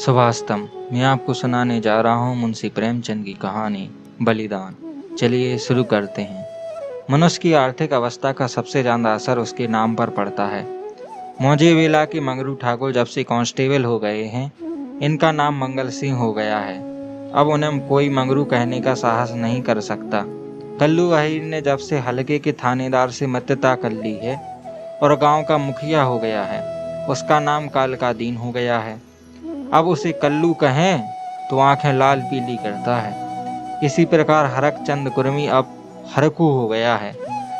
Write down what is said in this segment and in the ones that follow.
सुभाषतम। मैं आपको सुनाने जा रहा हूँ मुंशी प्रेमचंद की कहानी बलिदान। चलिए शुरू करते हैं। मनुष्य की आर्थिक अवस्था का सबसे ज़्यादा असर उसके नाम पर पड़ता है। मौजे वेला के मंगरू ठाकुर जब से कांस्टेबल हो गए हैं, इनका नाम मंगल सिंह हो गया है। अब उन्हें कोई मंगरू कहने का साहस नहीं कर सकता। कल्लू अहीर ने जब से हलके के थानेदार से मित्रता कर ली है और गांव का मुखिया हो गया है, उसका नाम काल का दीन हो गया है। अब उसे कल्लू कहें तो आंखें लाल पीली करता है। इसी प्रकार हरक चंद कुर्मी अब हरकू हो गया है।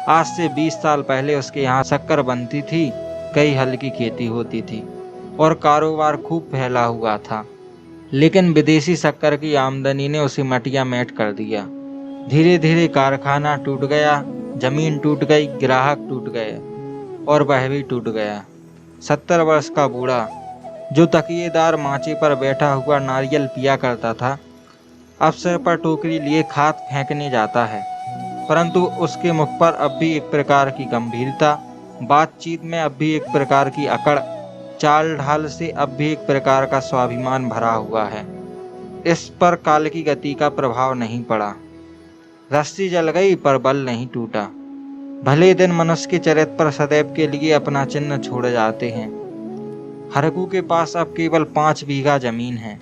आज से 20 साल पहले उसके यहाँ शक्कर बनती थी, कई हल की खेती होती थी और कारोबार खूब फैला हुआ था। लेकिन विदेशी शक्कर की आमदनी ने उसे मटिया मेट कर दिया। धीरे धीरे कारखाना टूट गया, जमीन टूट गई, ग्राहक टूट गए और वह भी टूट गया। 70 वर्ष का बूढ़ा जो तकिएदार माचे पर बैठा हुआ नारियल पिया करता था, अब सिर पर टोकरी लिए खाद फेंकने जाता है। परंतु उसके मुख पर अब भी एक प्रकार की गंभीरता, बातचीत में अब भी एक प्रकार की अकड़, चाल ढाल से अब भी एक प्रकार का स्वाभिमान भरा हुआ है। इस पर काल की गति का प्रभाव नहीं पड़ा। रस्सी जल गई पर बल नहीं टूटा। भले दिन मनुष्य के चरित्र पर सदैव के लिए अपना चिन्ह छोड़ जाते हैं। हरकू के पास अब केवल 5 बीघा जमीन है,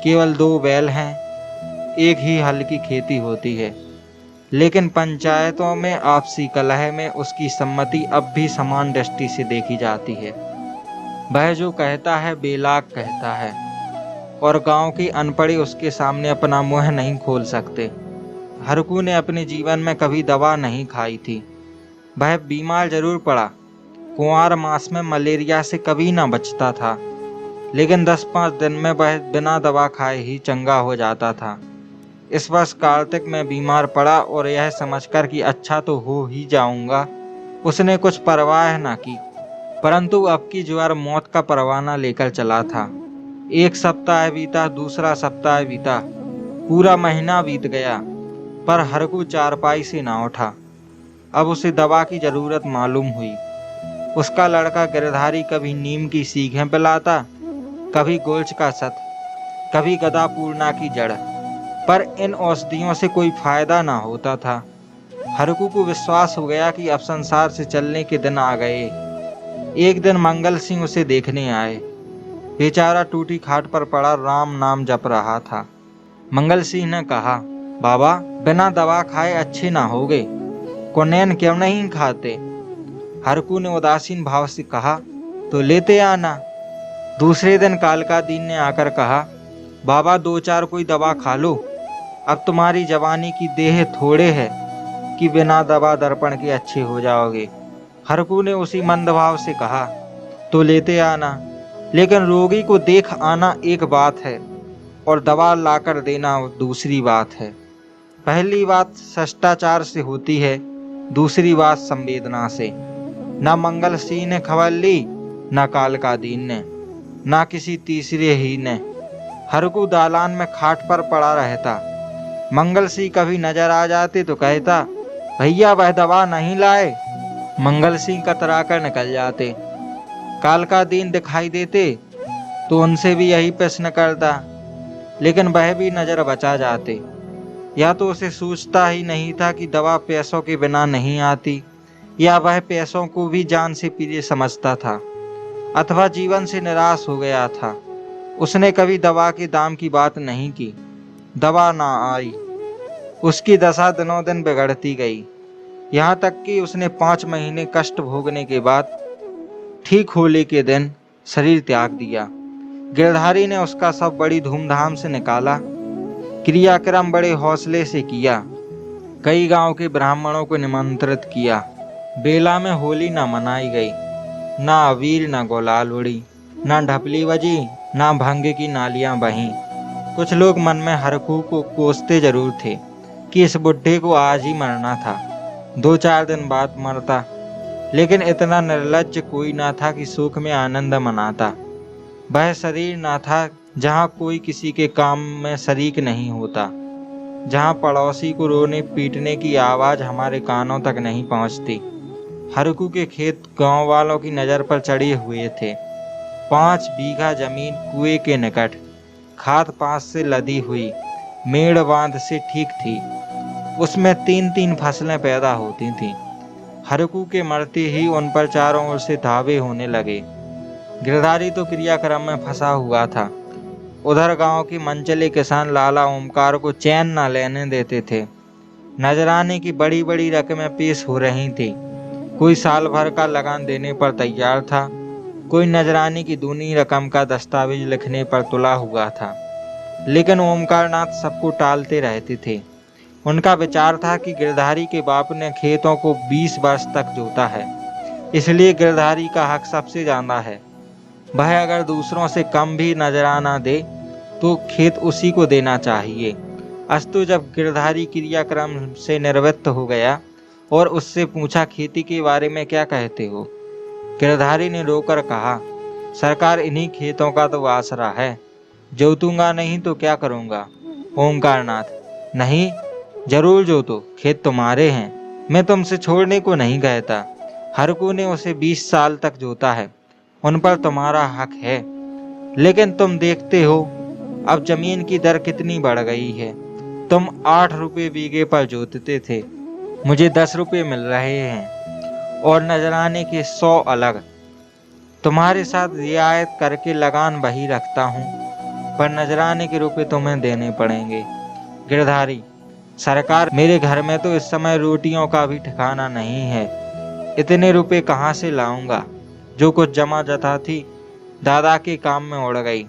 केवल 2 बैल हैं, एक ही हल की खेती होती है। लेकिन पंचायतों में आपसी कलह में उसकी सम्मति अब भी समान दृष्टि से देखी जाती है। वह जो कहता है बेलाग कहता है और गांव के अनपढ़े उसके सामने अपना मुंह नहीं खोल सकते। हरकू ने अपने जीवन में कभी दवा नहीं खाई थी। वह बीमार जरूर पड़ा, कुंवार मास में मलेरिया से कभी ना बचता था, लेकिन 10-5 दिन में वह बिना दवा खाए ही चंगा हो जाता था। इस वर्ष कार्तिक में बीमार पड़ा और यह समझकर कि अच्छा तो हो ही जाऊंगा, उसने कुछ परवाह न की। परंतु अब की ज्वर मौत का परवाना लेकर चला था। एक सप्ताह बीता, दूसरा सप्ताह बीता, पूरा महीना बीत गया, पर हरकू चारपाई से ना उठा। अब उसे दवा की जरूरत मालूम हुई। उसका लड़का गिरधारी कभी नीम की सीखें पिलाता, कभी गुलच का सत, कभी गदा पूर्णा की जड़, पर इन औषधियों से कोई फायदा ना होता था। हरकू को विश्वास हो गया कि अब संसार से चलने के दिन आ गए। एक दिन मंगल सिंह उसे देखने आए। बेचारा टूटी खाट पर पड़ा राम नाम जप रहा था। मंगल सिंह ने कहा, बाबा बिना दवा खाए अच्छे ना होगे, कुनैन क्यों नहीं खाते? हरकू ने उदासीन भाव से कहा, तो लेते आना। दूसरे दिन कालका दीन ने आकर कहा, बाबा 2-4 कोई दवा खा लो, अब तुम्हारी जवानी की देह थोड़े है कि बिना दवा दर्पण के अच्छे हो जाओगे। हरकू ने उसी मंदभाव से कहा, तो लेते आना, लेकिन रोगी को देख आना एक बात है और दवा लाकर देना दूसरी बात है। पहली बात शिष्टाचार से होती है, दूसरी बात संवेदना से। न मंगल सिंह ने खबर ली, न कालका दीन ने, न किसी तीसरे ही ने। हरकू दालान में खाट पर पड़ा रहता। मंगल सिंह कभी नजर आ जाते तो कहता, भैया वह दवा नहीं लाए। मंगल सिंह कतरा कर निकल जाते। कालका दीन दिखाई देते तो उनसे भी यही प्रश्न करता, लेकिन वह भी नजर बचा जाते। या तो उसे सोचता ही नहीं था कि दवा पैसों के बिना नहीं आती, या वह पैसों को भी जान से प्रिय समझता था, अथवा जीवन से निराश हो गया था। उसने कभी दवा के दाम की बात नहीं की। दवा ना आई, उसकी दशा दिनों दिन बिगड़ती गई, यहाँ तक कि उसने 5 महीने कष्ट भोगने के बाद ठीक होली के दिन शरीर त्याग दिया। गिरधारी ने उसका सब बड़ी धूमधाम से निकाला, क्रियाक्रम बड़े हौसले से किया। कई गांव के ब्राह्मणों को निमंत्रित किया। बेला में होली न मनाई गई, ना अबीर न गुलाल उड़ी, ना ढपली बजी, ना भंग की नालियां बहीं। कुछ लोग मन में हरकू को कोसते जरूर थे कि इस बुढ़े को आज ही मरना था, 2-4 दिन बाद मरता, लेकिन इतना निर्लज्ज कोई ना था कि सुख में आनंद मनाता। वह शरीर ना था जहाँ कोई किसी के काम में शरीक नहीं होता, जहाँ पड़ोसी को रोने पीटने की आवाज़ हमारे कानों तक नहीं पहुँचती। हरकू के खेत गांव वालों की नज़र पर चढ़े हुए थे। 5 बीघा जमीन कुएं के निकट, खाद पात से लदी हुई, मेड़ बांध से ठीक थी। उसमें 3-3 फसलें पैदा होती थीं। हरकू के मरते ही उन पर चारों ओर से धावे होने लगे। गिरधारी तो क्रियाक्रम में फंसा हुआ था। उधर गांव के मनचले किसान लाला ओमकार को चैन न लेने देते थे। नजराने की बड़ी बड़ी रकमें पेश हो रही थी। कोई साल भर का लगान देने पर तैयार था, कोई नजराने की दूनी रकम का दस्तावेज लिखने पर तुला हुआ था। लेकिन ओमकारनाथ सबको टालते रहते थे। उनका विचार था कि गिरधारी के बाप ने खेतों को 20 वर्ष तक जोता है, इसलिए गिरधारी का हक सबसे ज्यादा है। वह अगर दूसरों से कम भी नजराना दे तो खेत उसी को देना चाहिए। अस्तु जब गिरधारी क्रियाक्रम से निवृत्त हो गया और उससे पूछा, खेती के बारे में क्या कहते हो? गिरधारी ने रोकर कहा, सरकार इन्हीं खेतों का तो आसरा है, जोतूंगा नहीं तो क्या करूंगा? ओमकारनाथ, नहीं, जरूर जोतो, खेत तुम्हारे हैं, मैं तुमसे छोड़ने को नहीं कहता। हरकू ने उसे 20 साल तक जोता है, उन पर तुम्हारा हक है। लेकिन तुम देखते हो अब जमीन की दर कितनी बढ़ गई है। तुम 8 रुपये बीघे पर जोतते थे, मुझे 10 रुपये मिल रहे हैं, और नजराने के 100 अलग। तुम्हारे साथ रियायत करके लगान वही रखता हूँ, पर नजराने के रुपये तुम्हें देने पड़ेंगे। गिरधारी, सरकार, मेरे घर में तो इस समय रोटियों का भी ठिकाना नहीं है। इतने रुपए कहाँ से लाऊंगा? जो कुछ जमा जथा थी दादा के काम में उड़ गई।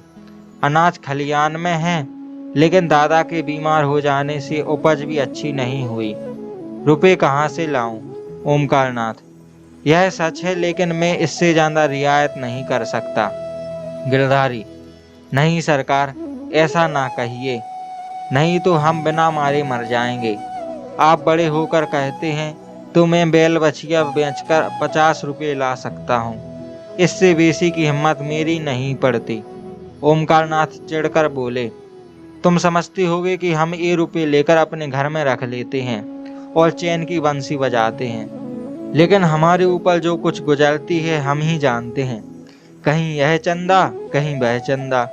अनाज खलियान में है, लेकिन दादा के बीमार हो जाने से उपज भी अच्छी नहीं हुई। रुपए कहाँ से लाऊं? ओमकारनाथ, यह सच है, लेकिन मैं इससे ज्यादा रियायत नहीं कर सकता। गिरधारी, नहीं सरकार, ऐसा ना कहिए, नहीं तो हम बिना मारे मर जाएंगे। आप बड़े होकर कहते हैं तो मैं बैल बछिया बेचकर 50 रुपये ला सकता हूँ, इससे बेसी की हिम्मत मेरी नहीं पड़ती। ओमकारनाथ चिढ़कर बोले, तुम समझते होगे कि हम ये रुपये लेकर अपने घर में रख लेते हैं और चैन की बंसी बजाते हैं, लेकिन हमारे ऊपर जो कुछ गुजरती है हम ही जानते हैं। कहीं यह चंदा, कहीं वह चंदा,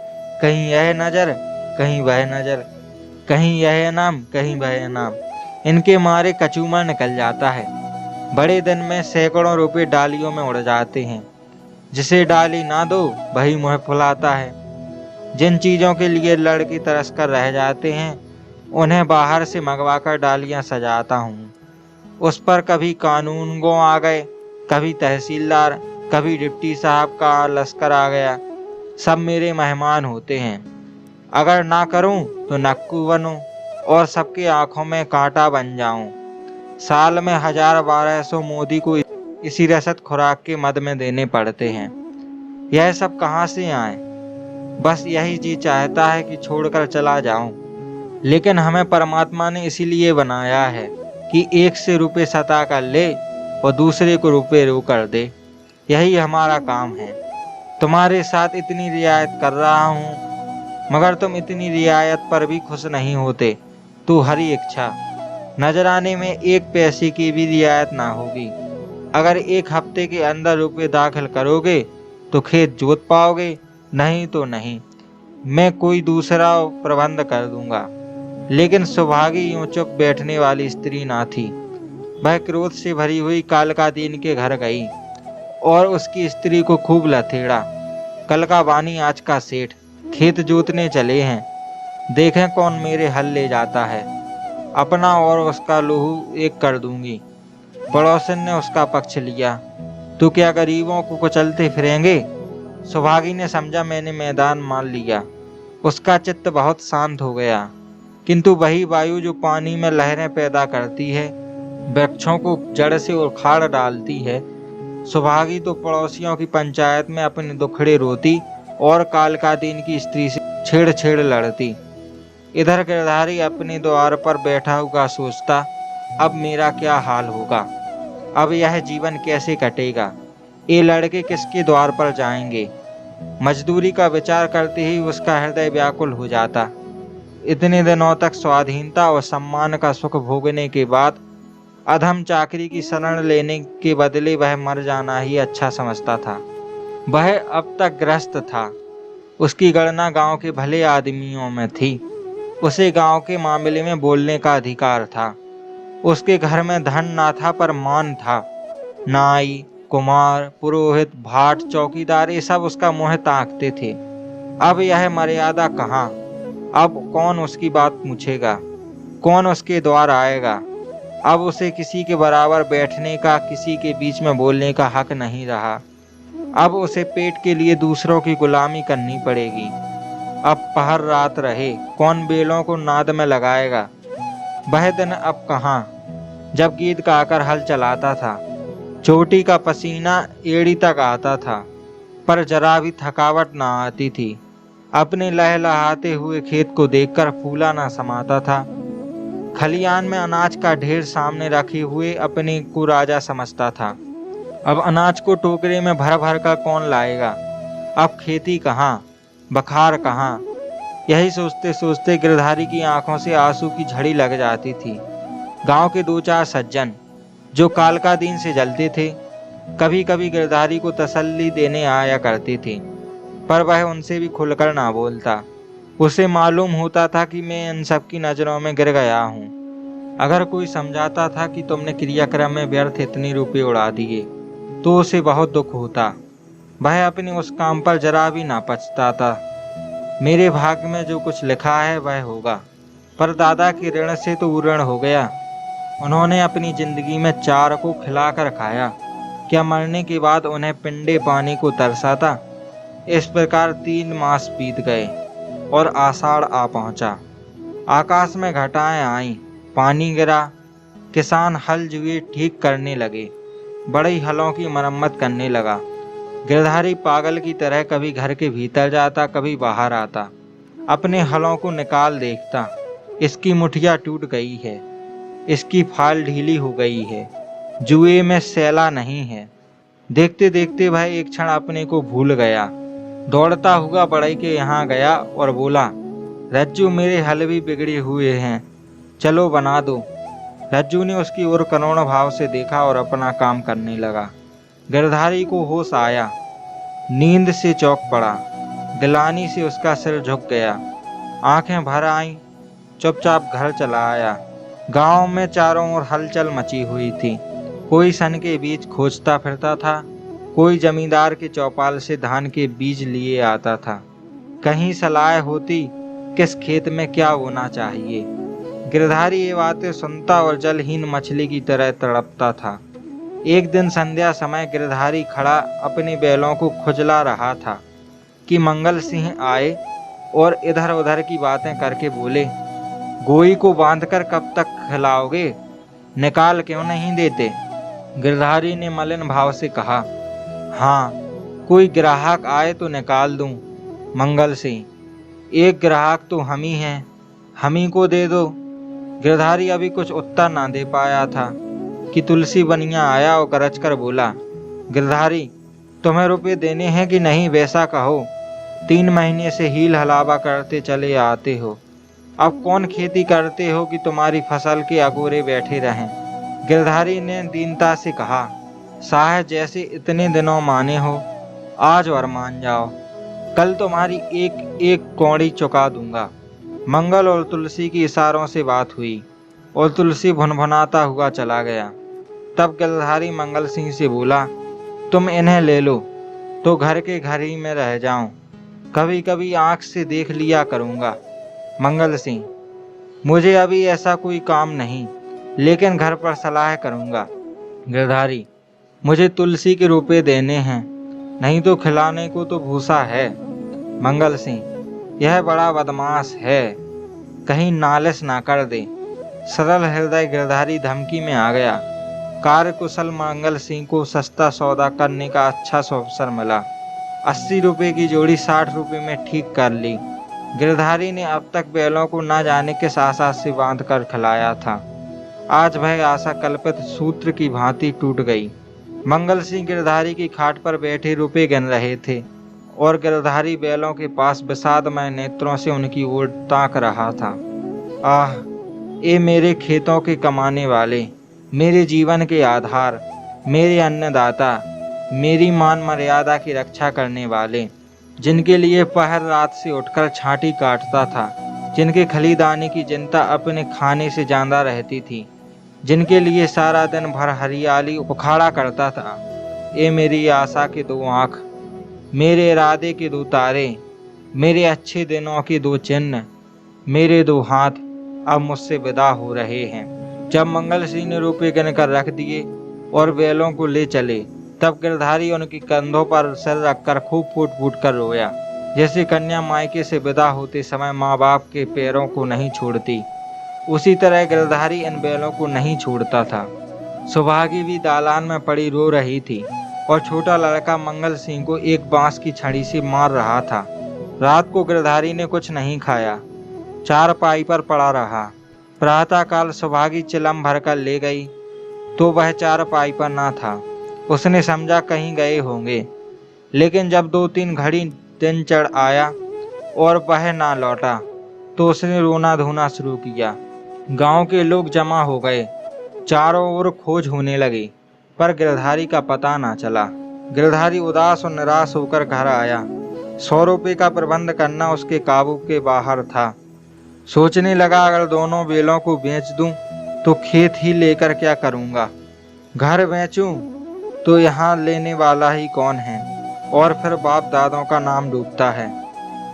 कहीं यह नजर, कहीं वह नजर, कहीं यह इनाम, कहीं वह इनाम। इनके मारे कचूमर निकल जाता है। बड़े दिन में सैकड़ों रुपए डालियों में उड़ जाते हैं। जिसे डाली ना दो वही मुँह फुलाता है। जिन चीजों के लिए लड़के तरस कर रह जाते हैं उन्हें बाहर से मंगवाकर डालियां सजाता हूँ। उस पर कभी कानूनगो आ गए, कभी तहसीलदार, कभी डिप्टी साहब का लश्कर आ गया। सब मेरे मेहमान होते हैं। अगर ना करूं तो नक्कू बनूं और सबके आंखों में कांटा बन जाऊं। साल में 1000-1200 मोदी को इसी रसद खुराक के मद में देने पड़ते हैं। यह सब कहाँ से आए? बस यही जी चाहता है कि छोड़कर चला जाऊं। लेकिन हमें परमात्मा ने इसीलिए बनाया है कि एक से रुपए सता कर ले और दूसरे को रुपए रो कर दे। यही हमारा काम है। तुम्हारे साथ इतनी रियायत कर रहा हूँ, मगर तुम इतनी रियायत पर भी खुश नहीं होते। तो हरी इच्छा, नजराने में 1 पैसे की भी रियायत ना होगी। अगर 1 हफ्ते के अंदर रुपए दाखिल करोगे तो खेत जोत पाओगे, नहीं तो नहीं। मैं कोई दूसरा प्रबंध कर दूंगा। लेकिन सुभागी यूं चुप बैठने वाली स्त्री ना थी। वह क्रोध से भरी हुई कालकादीन के घर गई और उसकी स्त्री को खूब लथेड़ा। कल का बानी आज का सेठ, खेत जोतने चले हैं, देखें कौन मेरे हल ले जाता है। अपना और उसका लहू एक कर दूंगी। पड़ोसन ने उसका पक्ष लिया, तो क्या गरीबों को कुचलते फिरेंगे? सुभागी ने समझा मैंने मैदान मान लिया। उसका चित्त बहुत शांत हो गया। किंतु वही वायु जो पानी में लहरें पैदा करती है, वृक्षों को जड़ से उखाड़ डालती है, सुभागी तो पड़ोसियों की पंचायत में अपने दुखड़े रोती और कालकादीन की स्त्री से छेड़ लड़ती। इधर गिरधारी अपने द्वार पर बैठा हुआ सोचता, अब मेरा क्या हाल होगा? अब यह जीवन कैसे कटेगा? ये लड़के किसके द्वार पर जाएंगे? मजदूरी का विचार करते ही उसका हृदय व्याकुल हो जाता। इतने दिनों तक स्वाधीनता और सम्मान का सुख भोगने के बाद अधम चाकरी की शरण लेने के बदले वह मर जाना ही अच्छा समझता था। वह अब तक ग्रस्त था। उसकी गणना गांव के भले आदमियों में थी। उसे गांव के मामले में बोलने का अधिकार था। उसके घर में धन ना था पर मान था। नाई, कुमार, पुरोहित, भाट, चौकीदार ये सब उसका मुंह ताकते थे। अब यह मर्यादा कहाँ? अब कौन उसकी बात पूछेगा? कौन उसके द्वार आएगा? अब उसे किसी के बराबर बैठने का, किसी के बीच में बोलने का हक नहीं रहा। अब उसे पेट के लिए दूसरों की गुलामी करनी पड़ेगी। अब पहर रात रहे, कौन बेलों को नाद में लगाएगा? वह दिन अब कहाँ, जब गीत गाकर हल चलाता था। चोटी का पसीना एड़ी तक आता था, पर जरा भी थकावट ना आती थी। अपने लहलहाते हुए खेत को देखकर फूला ना समाता था। खलियान में अनाज का ढेर सामने रखे हुए अपने को राजा समझता था। अब अनाज को टोकरे में भर भर कर कौन लाएगा? अब खेती कहाँ, बखार कहाँ? यही सोचते सोचते गिरधारी की आंखों से आंसू की झड़ी लग जाती थी। गांव के दो चार सज्जन जो कालका दिन से जलते थे, कभी कभी गिरधारी को तसल्ली देने आया करते थे, पर वह उनसे भी खुलकर ना बोलता। उसे मालूम होता था कि मैं इन सबकी नजरों में गिर गया हूँ। अगर कोई समझाता था कि तुमने क्रियाक्रम में व्यर्थ इतने रुपए उड़ा दिए, तो उसे बहुत दुख होता। वह अपने उस काम पर जरा भी ना पछताता। मेरे भाग्य में जो कुछ लिखा है वह होगा, पर दादा के ऋण से तो ऋण हो गया। उन्होंने अपनी जिंदगी में चार को खिलाकर खाया, क्या मरने के बाद उन्हें पिंडे पानी को तरसा था? इस प्रकार 3 मास बीत गए और आषाढ़ आ पहुंचा। आकाश में घटाएं आईं, पानी गिरा। किसान हल जुए ठीक करने लगे, बड़े हलों की मरम्मत करने लगा। गिरधारी पागल की तरह कभी घर के भीतर जाता, कभी बाहर आता। अपने हलों को निकाल देखता, इसकी मुठिया टूट गई है, इसकी फाल ढीली हो गई है, जुए में सैला नहीं है। देखते देखते वह एक क्षण अपने को भूल गया। दौड़ता हुआ बड़ई के यहाँ गया और बोला, रज्जू मेरे हल भी बिगड़े हुए हैं, चलो बना दो। रज्जू ने उसकी ओर करुण भाव से देखा और अपना काम करने लगा। गिरधारी को होश आया, नींद से चौंक पड़ा। गिलानी से उसका सिर झुक गया, आंखें भर आईं। चुपचाप घर चला आया। गांव में चारों ओर हलचल मची हुई थी। कोई सन के बीज खोजता फिरता था, कोई जमींदार के चौपाल से धान के बीज लिए आता था। कहीं सलाह होती किस खेत में क्या बोना चाहिए। गिरधारी ये बातें सुनता और जलहीन मछली की तरह तड़पता था। एक दिन संध्या समय गिरधारी खड़ा अपने बैलों को खुजला रहा था कि मंगल सिंह आए और इधर उधर की बातें करके बोले, गोई को बांधकर कब तक खिलाओगे, निकाल क्यों नहीं देते? गिरधारी ने मलिन भाव से कहा, हाँ, कोई ग्राहक आए तो निकाल दूं। मंगल सिंह, एक ग्राहक तो हम ही हैं, हम ही को दे दो। गिरधारी अभी कुछ उत्तर ना दे पाया था कि तुलसी बनिया आया और गरज कर बोला, गिरधारी, तुम्हें रुपए देने हैं कि नहीं वैसा कहो। 3 महीने से हील हलावा करते चले आते हो, अब कौन खेती करते हो कि तुम्हारी फसल के अगोरे बैठे रहें। गिरधारी ने दीनता से कहा, साहब जैसे इतने दिनों माने हो, आज और मान जाओ, कल तुम्हारी एक एक कौड़ी चुका दूंगा। मंगल और तुलसी की इशारों से बात हुई और तुलसी भुनभुनाता हुआ चला गया। तब गिरधारी मंगल सिंह से बोला, तुम इन्हें ले लो तो घर के घर ही में रह जाऊं, कभी कभी आंख से देख लिया करूंगा। मंगल सिंह, मुझे अभी ऐसा कोई काम नहीं, लेकिन घर पर सलाह करूंगा। गिरधारी, मुझे तुलसी के रुपए देने हैं, नहीं तो खिलाने को तो भूसा है। मंगल सिंह, यह बड़ा बदमाश है, कहीं नालिश ना कर दे। सरल हृदय गिरधारी धमकी में आ गया। कार्यकुशल मंगल सिंह को सस्ता सौदा करने का अच्छा अवसर मिला। 80 रुपए की जोड़ी 60 रुपए में ठीक कर ली। गिरधारी ने अब तक बैलों को न जाने किस आशा से बांध कर खिलाया था। आज वह आशा कल्पित सूत्र की भांति टूट गई। मंगल सिंह गिरधारी की खाट पर बैठे रुपए गिन रहे थे और गिरधारी बैलों के पास विषादमय नेत्रों से उनकी ओर ताक रहा था। आह, ये मेरे खेतों के कमाने वाले, मेरे जीवन के आधार, मेरे अन्नदाता, मेरी मान मर्यादा की रक्षा करने वाले, जिनके लिए पहर रात से उठकर छांटी काटता था, जिनके खलीदाने की चिंता अपने खाने से ज्यादा रहती थी, जिनके लिए सारा दिन भर हरियाली उखाड़ा करता था। ये मेरी आशा के दो आँख, मेरे इरादे के दो तारे, मेरे अच्छे दिनों के दो चिन्ह, मेरे दो हाथ अब मुझसे विदा हो रहे हैं। जब मंगल सिंह ने रुपये गिन कर रख दिए और बैलों को ले चले, तब गिरधारी उनके कंधों पर सिर रखकर खूब फूट फूट कर रोया, जैसे कन्या मायके से विदा होते समय माँ बाप के पैरों को नहीं छोड़ती, उसी तरह गिरधारी इन बैलों को नहीं छोड़ता था। सुभागी भी दालान में पड़ी रो रही थी और छोटा लड़का मंगल सिंह को एक बांस की छड़ी से मार रहा था। रात को गिरधारी ने कुछ नहीं खाया, चारपाई पर पड़ा रहा। प्रातःकाल सुभागी चिलम भरकर ले गई तो वह चारपाई पर ना था। उसने समझा कहीं गए होंगे, लेकिन जब 2-3 घड़ी दिन चढ़ आया और वह ना लौटा तो उसने रोना धोना शुरू किया। गांव के लोग जमा हो गए, चारों ओर खोज होने लगी, पर गिरधारी का पता ना चला। गिरधारी उदास और निराश होकर घर आया। 100 रुपये का प्रबंध करना उसके काबू के बाहर था। सोचने लगा, अगर दोनों बेलों को बेच दूं तो खेत ही लेकर क्या करूंगा, घर बेचूं तो यहाँ लेने वाला ही कौन है, और फिर बाप दादों का नाम डूबता है।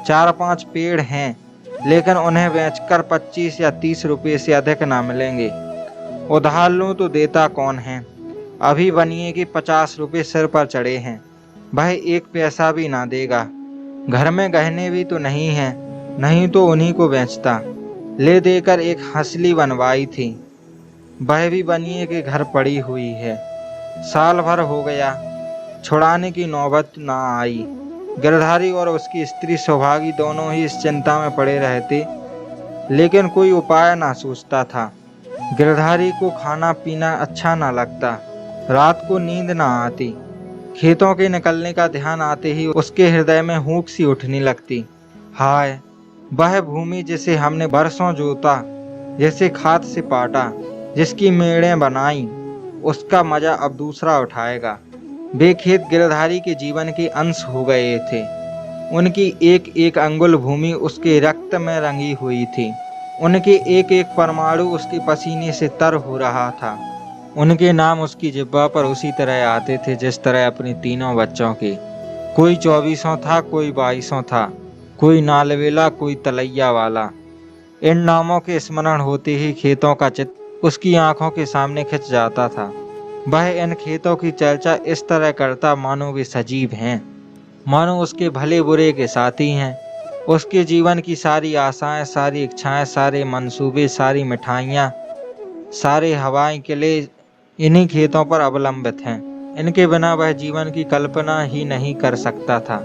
4-5 पेड़ हैं, लेकिन उन्हें बेचकर 25 या 30 रुपये से अधिक ना मिलेंगे। उधार लूं तो देता कौन है। अभी बनिए कि 50 रुपये सिर पर चढ़े हैं, भाई 1 पैसा भी ना देगा। घर में गहने भी तो नहीं है, नहीं तो उन्हीं को बेचता। ले देकर एक हंसली बनवाई थी, वह भी बनिए के घर पड़ी हुई है। साल भर हो गया, छुड़ाने की नौबत ना आई। गिरधारी और उसकी स्त्री सौभागी दोनों ही इस चिंता में पड़े रहते, लेकिन कोई उपाय ना सूझता था। गिरधारी को खाना पीना अच्छा ना लगता, रात को नींद ना आती। खेतों के निकलने का ध्यान आते ही उसके हृदय में हुंक सी उठने लगती। हाय, वह भूमि जिसे हमने बरसों जोता, जिसे खाद से पाटा, जिसकी मेड़ें बनाई, उसका मजा अब दूसरा उठाएगा। वे खेत गिरधारी के जीवन के अंश हो गए थे। उनकी एक एक अंगुल भूमि उसके रक्त में रंगी हुई थी। उनके एक एक परमाणु उसके पसीने से तर हो रहा था। उनके नाम उसकी जिह्वा पर उसी तरह आते थे जिस तरह अपने तीनों बच्चों के। कोई 24 था, कोई 22 था, कोई नालवेला, कोई तलैया वाला। इन नामों के स्मरण होते ही खेतों का चित्र उसकी आंखों के सामने खिंच जाता था। वह इन खेतों की चर्चा इस तरह करता मानो वे सजीव हैं, मानो उसके भले बुरे के साथी हैं। उसके जीवन की सारी आशाएं, सारी इच्छाएं, सारे मंसूबे, सारी मिठाइयाँ, सारे हवाई किले इन्हीं खेतों पर अवलंबित हैं। इनके बिना वह जीवन की कल्पना ही नहीं कर सकता था,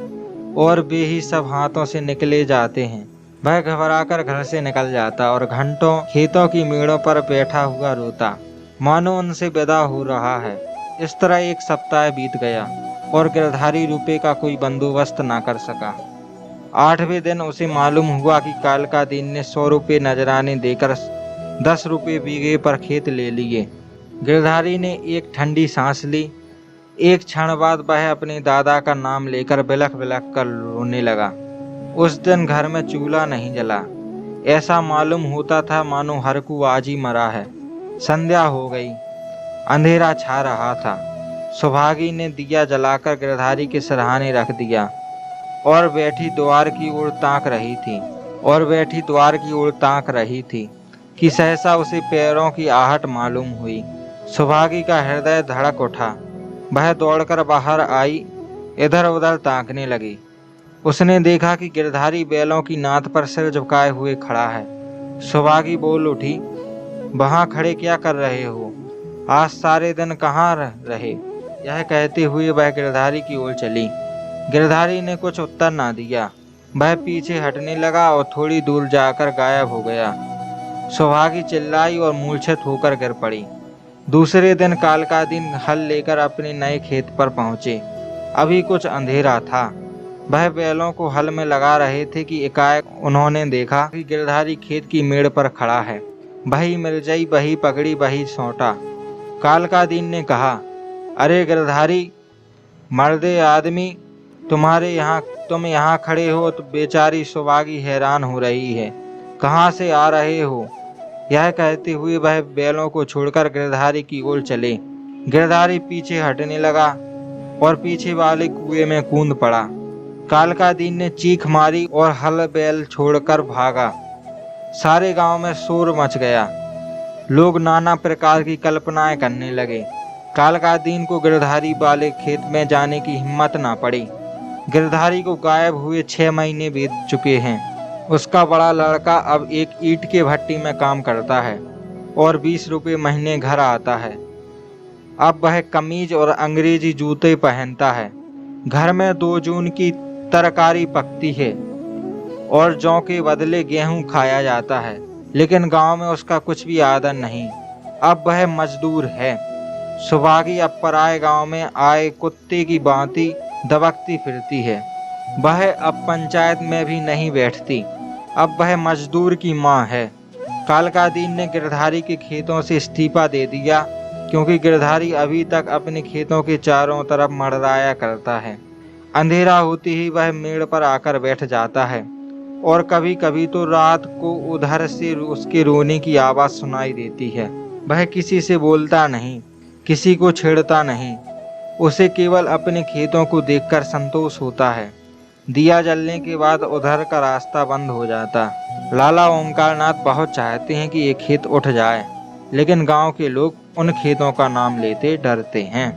और वे ही सब हाथों से निकले जाते हैं। वह घबराकर घर से निकल जाता और घंटों खेतों की मेड़ों पर बैठा हुआ रोता, मानो उनसे विदा हो रहा है। इस तरह 1 सप्ताह बीत गया और गिरधारी रुपये का कोई बंदोबस्त ना कर सका। 8वें दिन उसे मालूम हुआ कि कालका दिन ने 100 रुपये नजराने देकर 10 रुपये बीघे पर खेत ले लिए। गिरधारी ने एक ठंडी सांस ली। एक क्षण बाद वह अपने दादा का नाम लेकर बिलख बिलख कर रोने लगा। उस दिन घर में चूल्हा नहीं जला। ऐसा मालूम होता था मानो हरकू आज ही मरा है। संध्या हो गई, अंधेरा छा रहा था। सुभागी ने दिया जलाकर गिरधारी के सिरहाने रख दिया और बैठी द्वार की ओर ताक रही थी कि सहसा उसे पैरों की आहट मालूम हुई। सुभागी का हृदय धड़क उठा। वह दौड़कर बाहर आई, इधर उधर ताकने लगी। उसने देखा कि गिरधारी बैलों की नाद पर सिर झुकाए हुए खड़ा है। सुभागी बोल उठी, वहां खड़े क्या कर रहे हो? आज सारे दिन कहाँ रहे? यह कहते हुए वह गिरधारी की ओर चली। गिरधारी ने कुछ उत्तर ना दिया। वह पीछे हटने लगा और थोड़ी दूर जाकर गायब हो गया। सुभागी चिल्लाई और मूर्छित होकर गिर पड़ी। दूसरे दिन कालका दिन हल लेकर अपने नए खेत पर पहुंचे। अभी कुछ अंधेरा था। वह बैलों को हल में लगा रहे थे कि एकाएक उन्होंने देखा कि गिरधारी खेत की मेड़ पर खड़ा है। वही मिर्जई, वही पगड़ी, वही सौंटा। कालका दिन ने कहा, अरे गिरधारी, मर्दे आदमी, तुम यहाँ खड़े हो तो बेचारी सुहागी हैरान हो रही है। कहाँ से आ रहे हो? यह कहते हुए वह बैलों को छोड़कर गिरधारी की ओर चले। गिरधारी पीछे हटने लगा और पीछे वाले कुएं में कूद पड़ा। कालकादीन ने चीख मारी और हल बैल छोड़कर भागा। सारे गांव में शोर मच गया। लोग नाना प्रकार की कल्पनाएं करने लगे। कालकादीन को गिरधारी वाले खेत में जाने की हिम्मत ना पड़ी। गिरधारी को गायब हुए 6 महीने बीत चुके हैं। उसका बड़ा लड़का अब एक ईंट के भट्टी में काम करता है और 20 रुपये महीने घर आता है। अब वह कमीज और अंग्रेजी जूते पहनता है। घर में 2 जून की तरकारी पकती है और जौ के बदले गेहूं खाया जाता है, लेकिन गांव में उसका कुछ भी आदर नहीं। अब वह मजदूर है। सुहागी अब पराए गांव में आए कुत्ते की भांति दबकती फिरती है। वह अब पंचायत में भी नहीं बैठती। अब वह मजदूर की माँ है। कालकादीन ने गिरधारी के खेतों से इस्तीफा दे दिया, क्योंकि गिरधारी अभी तक अपने खेतों के चारों तरफ मड़राया करता है। अंधेरा होते ही वह मेड़ पर आकर बैठ जाता है और कभी कभी तो रात को उधर से उसके रोने की आवाज़ सुनाई देती है। वह किसी से बोलता नहीं, किसी को छेड़ता नहीं। उसे केवल अपने खेतों को देखकर संतोष होता है। दिया जलने के बाद उधर का रास्ता बंद हो जाता। लाला ओंकारनाथ बहुत चाहते हैं कि ये खेत उठ जाए, लेकिन गांव के लोग उन खेतों का नाम लेते डरते हैं।